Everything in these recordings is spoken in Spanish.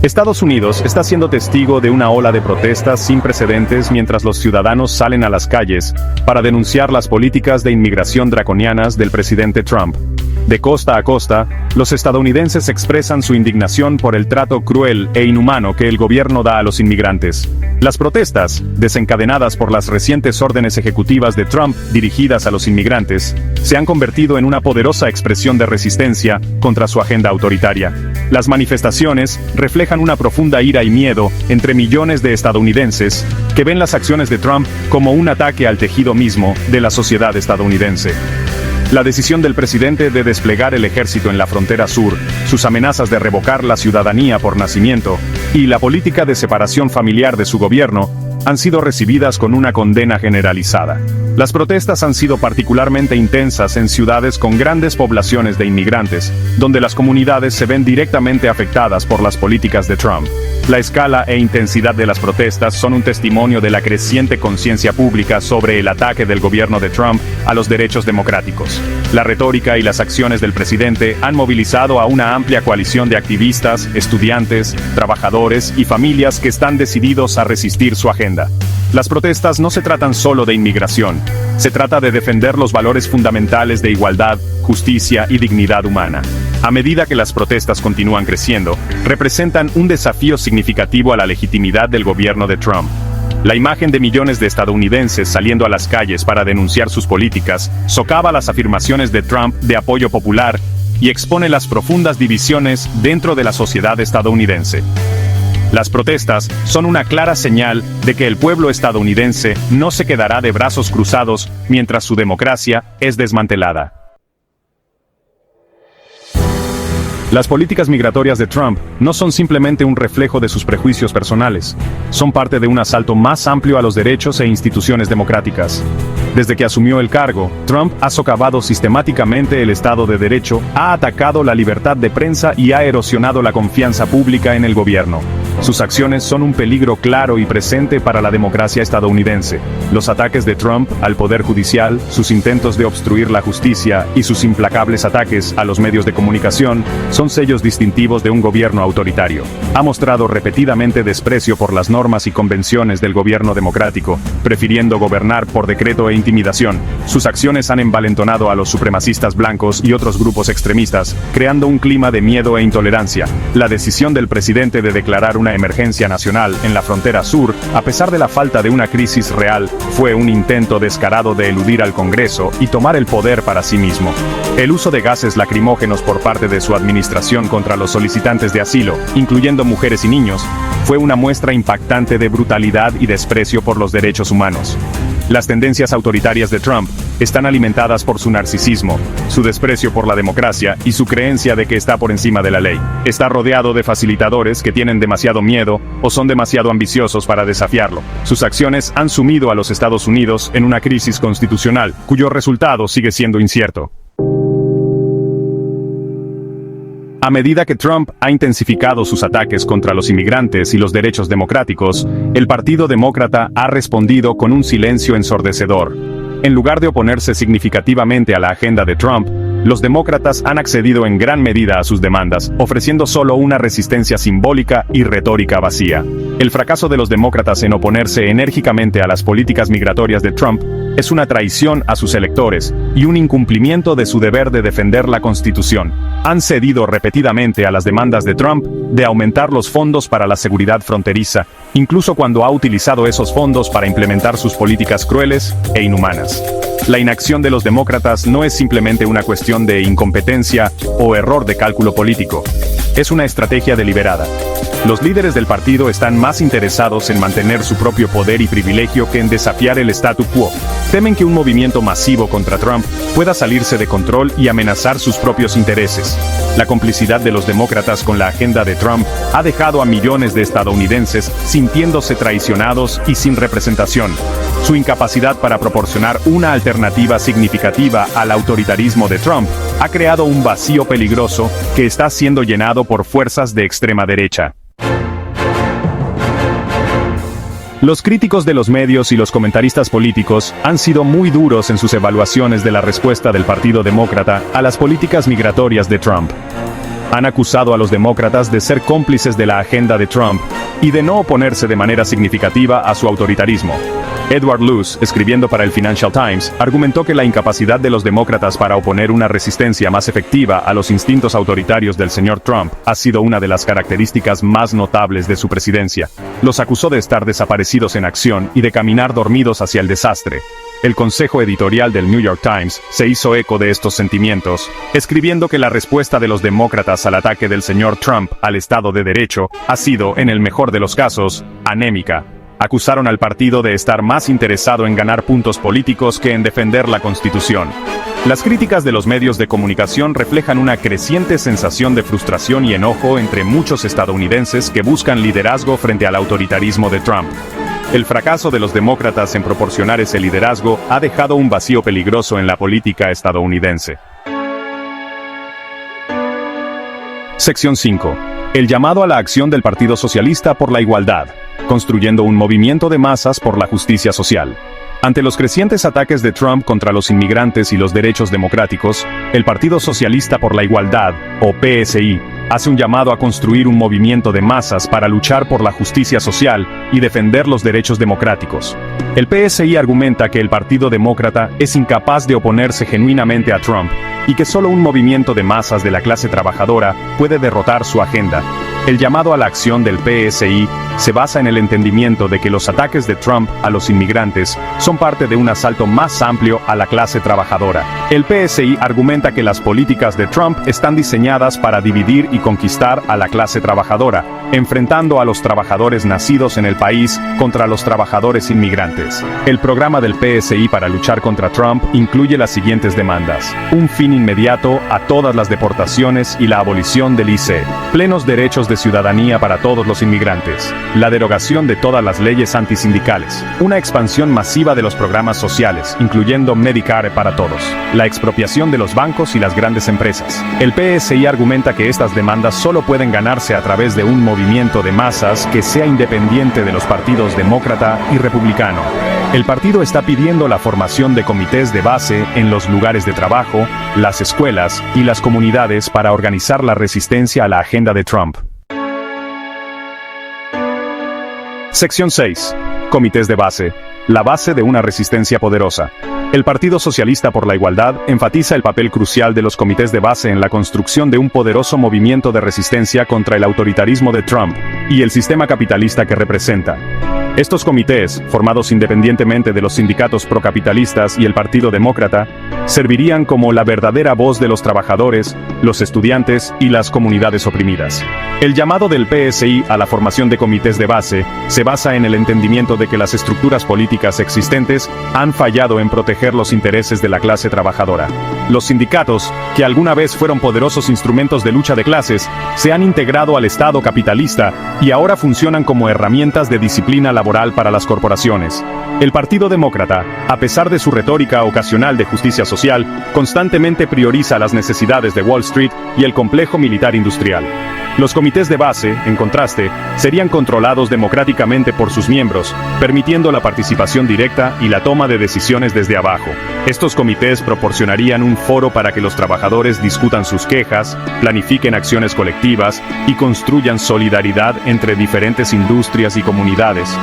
Estados Unidos está siendo testigo de una ola de protestas sin precedentes mientras los ciudadanos salen a las calles para denunciar las políticas de inmigración draconianas del presidente Trump. De costa a costa, los estadounidenses expresan su indignación por el trato cruel e inhumano que el gobierno da a los inmigrantes. Las protestas, desencadenadas por las recientes órdenes ejecutivas de Trump dirigidas a los inmigrantes, se han convertido en una poderosa expresión de resistencia contra su agenda autoritaria. Las manifestaciones reflejan una profunda ira y miedo entre millones de estadounidenses que ven las acciones de Trump como un ataque al tejido mismo de la sociedad estadounidense. La decisión del presidente de desplegar el ejército en la frontera sur, sus amenazas de revocar la ciudadanía por nacimiento, y la política de separación familiar de su gobierno, han sido recibidas con una condena generalizada. Las protestas han sido particularmente intensas en ciudades con grandes poblaciones de inmigrantes, donde las comunidades se ven directamente afectadas por las políticas de Trump. La escala e intensidad de las protestas son un testimonio de la creciente conciencia pública sobre el ataque del gobierno de Trump a los derechos democráticos. La retórica y las acciones del presidente han movilizado a una amplia coalición de activistas, estudiantes, trabajadores y familias que están decididos a resistir su agenda. Las protestas no se tratan solo de inmigración, se trata de defender los valores fundamentales de igualdad, justicia y dignidad humana. A medida que las protestas continúan creciendo, representan un desafío significativo a la legitimidad del gobierno de Trump. La imagen de millones de estadounidenses saliendo a las calles para denunciar sus políticas socava las afirmaciones de Trump de apoyo popular y expone las profundas divisiones dentro de la sociedad estadounidense. Las protestas son una clara señal de que el pueblo estadounidense no se quedará de brazos cruzados mientras su democracia es desmantelada. Las políticas migratorias de Trump no son simplemente un reflejo de sus prejuicios personales, son parte de un asalto más amplio a los derechos e instituciones democráticas. Desde que asumió el cargo, Trump ha socavado sistemáticamente el Estado de Derecho, ha atacado la libertad de prensa y ha erosionado la confianza pública en el gobierno. Sus acciones son un peligro claro y presente para la democracia estadounidense. Los ataques de Trump al poder judicial, sus intentos de obstruir la justicia y sus implacables ataques a los medios de comunicación son sellos distintivos de un gobierno autoritario. Ha mostrado repetidamente desprecio por las normas y convenciones del gobierno democrático, prefiriendo gobernar por decreto e intimidación. Sus acciones han envalentonado a los supremacistas blancos y otros grupos extremistas, creando un clima de miedo e intolerancia. La decisión del presidente de declarar una emergencia nacional en la frontera sur, a pesar de la falta de una crisis real, fue un intento descarado de eludir al Congreso y tomar el poder para sí mismo. El uso de gases lacrimógenos por parte de su administración contra los solicitantes de asilo, incluyendo mujeres y niños, fue una muestra impactante de brutalidad y desprecio por los derechos humanos. Las tendencias autoritarias de Trump están alimentadas por su narcisismo, su desprecio por la democracia y su creencia de que está por encima de la ley. Está rodeado de facilitadores que tienen demasiado miedo o son demasiado ambiciosos para desafiarlo. Sus acciones han sumido a los Estados Unidos en una crisis constitucional, cuyo resultado sigue siendo incierto. A medida que Trump ha intensificado sus ataques contra los inmigrantes y los derechos democráticos, el Partido Demócrata ha respondido con un silencio ensordecedor. En lugar de oponerse significativamente a la agenda de Trump, los demócratas han accedido en gran medida a sus demandas, ofreciendo solo una resistencia simbólica y retórica vacía. El fracaso de los demócratas en oponerse enérgicamente a las políticas migratorias de Trump es una traición a sus electores y un incumplimiento de su deber de defender la Constitución. Han cedido repetidamente a las demandas de Trump de aumentar los fondos para la seguridad fronteriza, incluso cuando ha utilizado esos fondos para implementar sus políticas crueles e inhumanas. La inacción de los demócratas no es simplemente una cuestión de incompetencia o error de cálculo político. Es una estrategia deliberada. Los líderes del partido están más interesados en mantener su propio poder y privilegio que en desafiar el statu quo. Temen que un movimiento masivo contra Trump pueda salirse de control y amenazar sus propios intereses. La complicidad de los demócratas con la agenda de Trump ha dejado a millones de estadounidenses sintiéndose traicionados y sin representación. Su incapacidad para proporcionar una alternativa significativa al autoritarismo de Trump ha creado un vacío peligroso que está siendo llenado por fuerzas de extrema derecha. Los críticos de los medios y los comentaristas políticos han sido muy duros en sus evaluaciones de la respuesta del Partido Demócrata a las políticas migratorias de Trump. Han acusado a los demócratas de ser cómplices de la agenda de Trump y de no oponerse de manera significativa a su autoritarismo. Edward Luce, escribiendo para el Financial Times, argumentó que la incapacidad de los demócratas para oponer una resistencia más efectiva a los instintos autoritarios del señor Trump ha sido una de las características más notables de su presidencia. Los acusó de estar desaparecidos en acción y de caminar dormidos hacia el desastre. El consejo editorial del New York Times se hizo eco de estos sentimientos, escribiendo que la respuesta de los demócratas al ataque del señor Trump al Estado de Derecho ha sido, en el mejor de los casos, anémica. Acusaron al partido de estar más interesado en ganar puntos políticos que en defender la Constitución. Las críticas de los medios de comunicación reflejan una creciente sensación de frustración y enojo entre muchos estadounidenses que buscan liderazgo frente al autoritarismo de Trump. El fracaso de los demócratas en proporcionar ese liderazgo ha dejado un vacío peligroso en la política estadounidense. Sección 5. El llamado a la acción del Partido Socialista por la Igualdad, construyendo un movimiento de masas por la justicia social. Ante los crecientes ataques de Trump contra los inmigrantes y los derechos democráticos, el Partido Socialista por la Igualdad, o PSI, hace un llamado a construir un movimiento de masas para luchar por la justicia social y defender los derechos democráticos. El PSI argumenta que el Partido Demócrata es incapaz de oponerse genuinamente a Trump, y que solo un movimiento de masas de la clase trabajadora puede derrotar su agenda. El llamado a la acción del PSI se basa en el entendimiento de que los ataques de Trump a los inmigrantes son parte de un asalto más amplio a la clase trabajadora. El PSI argumenta que las políticas de Trump están diseñadas para dividir y conquistar a la clase trabajadora, enfrentando a los trabajadores nacidos en el país contra los trabajadores inmigrantes. El programa del PSI para luchar contra Trump incluye las siguientes demandas: un fin inmediato a todas las deportaciones y la abolición del ICE, plenos derechos de ciudadanía para todos los inmigrantes, la derogación de todas las leyes antisindicales, una expansión masiva de los programas sociales, incluyendo Medicare para todos, la expropiación de los bancos y las grandes empresas. El PSI argumenta que estas demandas solo pueden ganarse a través de un movimiento de masas que sea independiente de los partidos demócrata y republicano. El partido está pidiendo la formación de comités de base en los lugares de trabajo, las escuelas y las comunidades para organizar la resistencia a la agenda de Trump. Sección 6. Comités de base. La base de una resistencia poderosa. El Partido Socialista por la Igualdad enfatiza el papel crucial de los comités de base en la construcción de un poderoso movimiento de resistencia contra el autoritarismo de Trump y el sistema capitalista que representa. Estos comités, formados independientemente de los sindicatos procapitalistas y el Partido Demócrata, servirían como la verdadera voz de los trabajadores, los estudiantes y las comunidades oprimidas. El llamado del PSI a la formación de comités de base se basa en el entendimiento de que las estructuras políticas existentes han fallado en proteger los intereses de la clase trabajadora. Los sindicatos, que alguna vez fueron poderosos instrumentos de lucha de clases, se han integrado al Estado capitalista y ahora funcionan como herramientas de disciplina laboral para las corporaciones. El Partido Demócrata, a pesar de su retórica ocasional de justicia social, constantemente prioriza las necesidades de Wall Street y el complejo militar industrial. Los comités de base, en contraste, serían controlados democráticamente por sus miembros, permitiendo la participación directa y la toma de decisiones desde abajo. Estos comités proporcionarían un foro para que los trabajadores discutan sus quejas, planifiquen acciones colectivas y construyan solidaridad entre diferentes industrias y comunidades.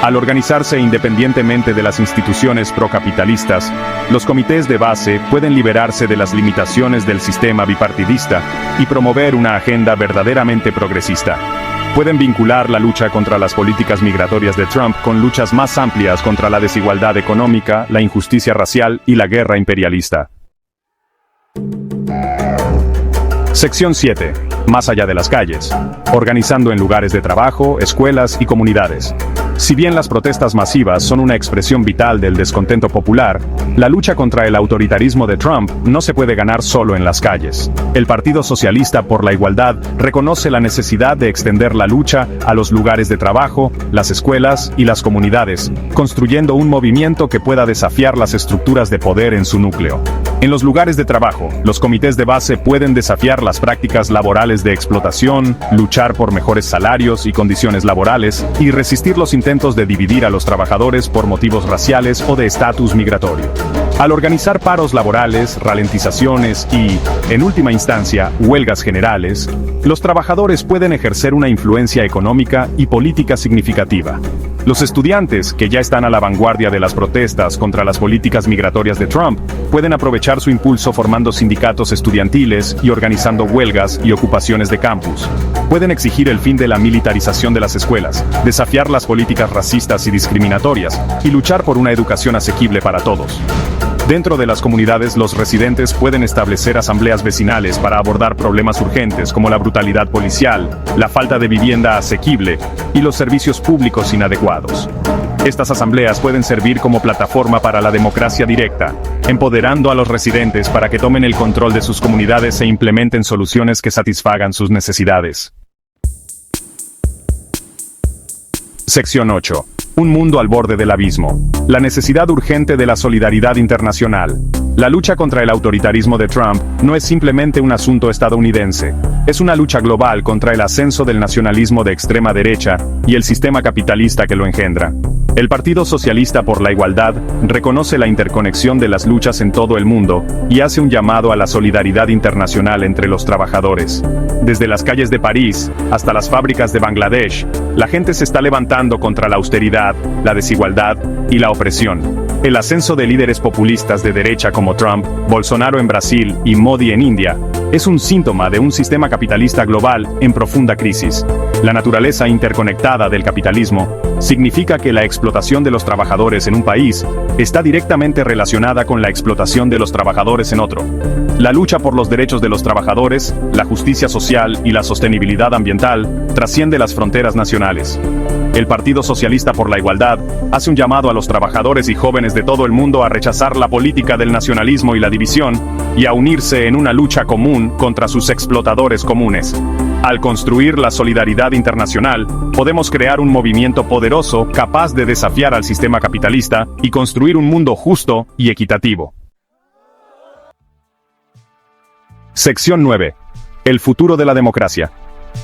Al organizarse independientemente de las instituciones procapitalistas, los comités de base pueden liberarse de las limitaciones del sistema bipartidista y promover una agenda verdaderamente progresista. Pueden vincular la lucha contra las políticas migratorias de Trump con luchas más amplias contra la desigualdad económica, la injusticia racial y la guerra imperialista. Sección 7. Más allá de las calles. Organizando en lugares de trabajo, escuelas y comunidades. Si bien las protestas masivas son una expresión vital del descontento popular, la lucha contra el autoritarismo de Trump no se puede ganar solo en las calles. El Partido Socialista por la Igualdad reconoce la necesidad de extender la lucha a los lugares de trabajo, las escuelas y las comunidades, construyendo un movimiento que pueda desafiar las estructuras de poder en su núcleo. En los lugares de trabajo, los comités de base pueden desafiar las prácticas laborales de explotación, luchar por mejores salarios y condiciones laborales, y resistir los intentos de dividir a los trabajadores por motivos raciales o de estatus migratorio. Al organizar paros laborales, ralentizaciones y, en última instancia, huelgas generales, los trabajadores pueden ejercer una influencia económica y política significativa. Los estudiantes, que ya están a la vanguardia de las protestas contra las políticas migratorias de Trump, pueden aprovechar su impulso formando sindicatos estudiantiles y organizando huelgas y ocupaciones de campus. Pueden exigir el fin de la militarización de las escuelas, desafiar las políticas racistas y discriminatorias, y luchar por una educación asequible para todos. Dentro de las comunidades, los residentes pueden establecer asambleas vecinales para abordar problemas urgentes como la brutalidad policial, la falta de vivienda asequible y los servicios públicos inadecuados. Estas asambleas pueden servir como plataforma para la democracia directa, empoderando a los residentes para que tomen el control de sus comunidades e implementen soluciones que satisfagan sus necesidades. Sección 8. Un mundo al borde del abismo. La necesidad urgente de la solidaridad internacional. La lucha contra el autoritarismo de Trump no es simplemente un asunto estadounidense. Es una lucha global contra el ascenso del nacionalismo de extrema derecha y el sistema capitalista que lo engendra. El Partido Socialista por la Igualdad reconoce la interconexión de las luchas en todo el mundo y hace un llamado a la solidaridad internacional entre los trabajadores. Desde las calles de París hasta las fábricas de Bangladesh, la gente se está levantando contra la austeridad, la desigualdad y la opresión. El ascenso de líderes populistas de derecha como Trump, Bolsonaro en Brasil y Modi en India es un síntoma de un sistema capitalista global en profunda crisis. La naturaleza interconectada del capitalismo significa que la explotación de los trabajadores en un país está directamente relacionada con la explotación de los trabajadores en otro. La lucha por los derechos de los trabajadores, la justicia social y la sostenibilidad ambiental trasciende las fronteras nacionales. El Partido Socialista por la Igualdad hace un llamado a los trabajadores y jóvenes de todo el mundo a rechazar la política del nacionalismo y la división, y a unirse en una lucha común contra sus explotadores comunes. Al construir la solidaridad internacional, podemos crear un movimiento poderoso capaz de desafiar al sistema capitalista y construir un mundo justo y equitativo. Sección 9. El futuro de la democracia.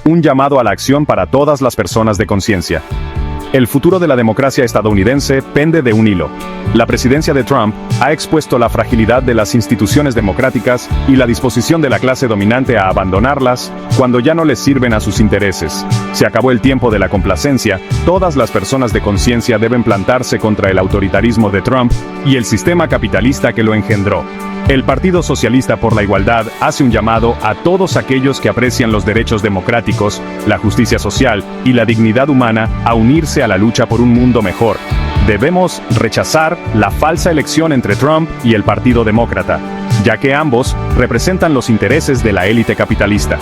Un llamado a la acción para todas las personas de conciencia. El futuro de la democracia estadounidense pende de un hilo. La presidencia de Trump ha expuesto la fragilidad de las instituciones democráticas y la disposición de la clase dominante a abandonarlas cuando ya no les sirven a sus intereses. Se acabó el tiempo de la complacencia, todas las personas de conciencia deben plantarse contra el autoritarismo de Trump y el sistema capitalista que lo engendró. El Partido Socialista por la Igualdad hace un llamado a todos aquellos que aprecian los derechos democráticos, la justicia social y la dignidad humana a unirse a la lucha por un mundo mejor. Debemos rechazar la falsa elección entre Trump y el Partido Demócrata, ya que ambos representan los intereses de la élite capitalista.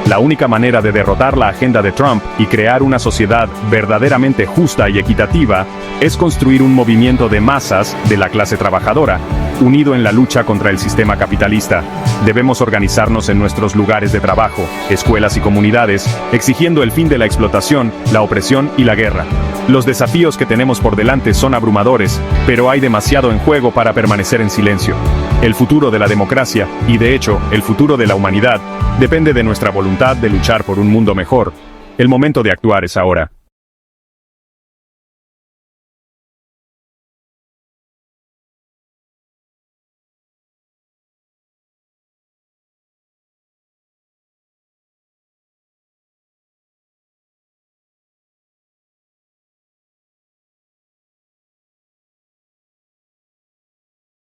La única manera de derrotar la agenda de Trump y crear una sociedad verdaderamente justa y equitativa es construir un movimiento de masas de la clase trabajadora, unido en la lucha contra el sistema capitalista. Debemos organizarnos en nuestros lugares de trabajo, escuelas y comunidades, exigiendo el fin de la explotación, la opresión y la guerra. Los desafíos que tenemos por delante son abrumadores, pero hay demasiado en juego para permanecer en silencio. El futuro de la democracia, y de hecho, el futuro de la humanidad, depende de nuestra voluntad de luchar por un mundo mejor. El momento de actuar es ahora.